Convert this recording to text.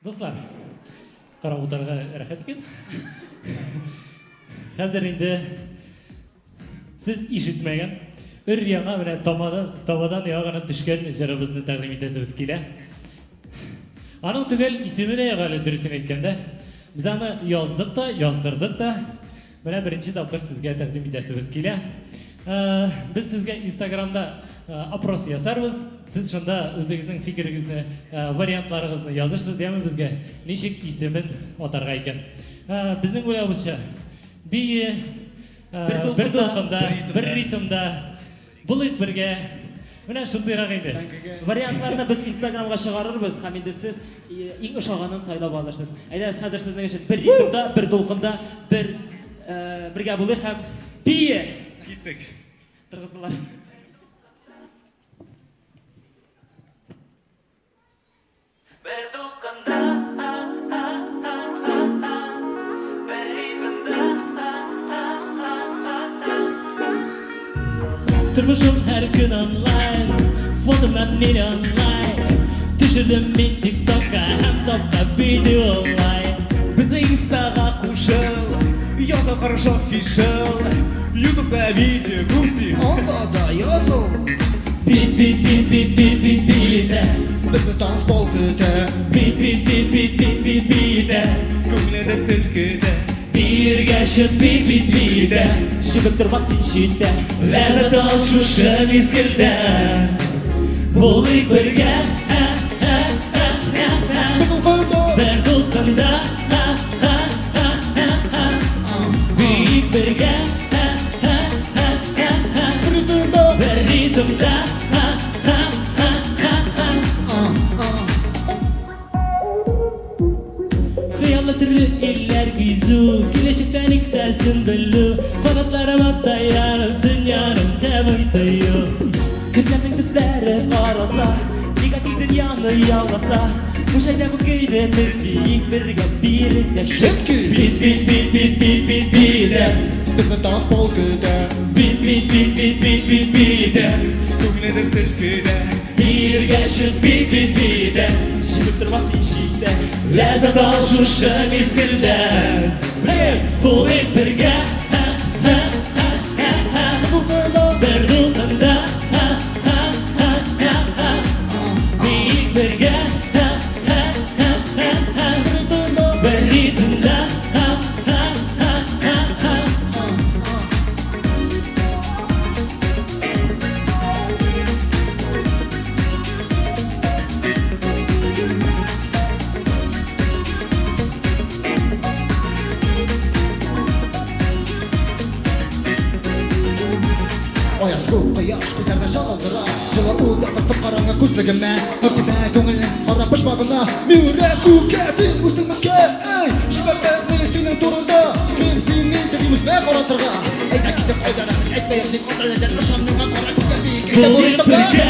Dostlar, қарауытарға рахат екен. Қазір енді сіз ишітмеген, яңа міне табадан яғана түшкен жырыбызны тәқдим етесіз келе. Аның түгел исеміне яғалы дүрісін еткенде, біз аны яздық та, яздырдық та, міне бірінші тапқыр сізге тәқдим етесіз келе. Біз сізге Инстаграмда опрос ясарбыз. Сіз шында өзіңіздің фикіріңізді, вариантларыңызды yazырсыз, демі бізге нешік исемін отарға екен. Біздің ойлауымызша бейі бір толқында, бір ритмда, бұл ет бірге, міне шындырақ еді. Вариантларына біз Инстаграмға шығарырбыз, һәм енді сіз ең ұшағанын сайлап алырсыз. Әйдәс, қазір сіздің үшін бір ритмда, бір толқында, бірге болы һәм бейі. Кеттік. Тұрғызылар. Тұрмышым әр күн онлайн, фотомен мен онлайн. Түшірдім мен тиктокқа, һәм топқа видео онлайн. Біздің инстаға қушыл, яза хорошо фишыл. Ютубта видео курси, Onda da yazıl, Бит bizi tanzbol küte. көңілді сілкіді. Birge şık bit Шығып тұрма сен шетте. Ләззат ал шушы мезгілде. Болайық бірге, Bugün koyda, бір толқында. Büyük бірге, ritmda. бір ритмда. Kıyamla türlü iller gizu, Güneşikten iktasin billu, Kanatlarıma dayanıp dünyanın tevintiyyu. Күнлердің біздері қараса, негативдің яны яуласа, Bu şeyde bu gıydımız büyük birge birinde Şetki, Bit bizi tanzbol küte. көңілді сілкіді. Birge şık bit Шығып тұрма сен шетте. Ләззат ал шушы мезгілде. Болайық бірге, Bugün koyda, бір толқында. Büyük бірге, ritmda. бір ритмда. Oya su, kıyaş, gözlerden şağıldıra. Жылар uda tırtıp karanga күзлігіме. Өртіме көңілін қарап пышмағына. Мюре көкетін үсіңізге. Шүбәпе мені сенің турында. Мен сенің тегімізме қаратырға. Әйда кетіп қойдарың, әйтпей ертің оталеден ұшаныңа қара көзге бейік. Болайық бірге,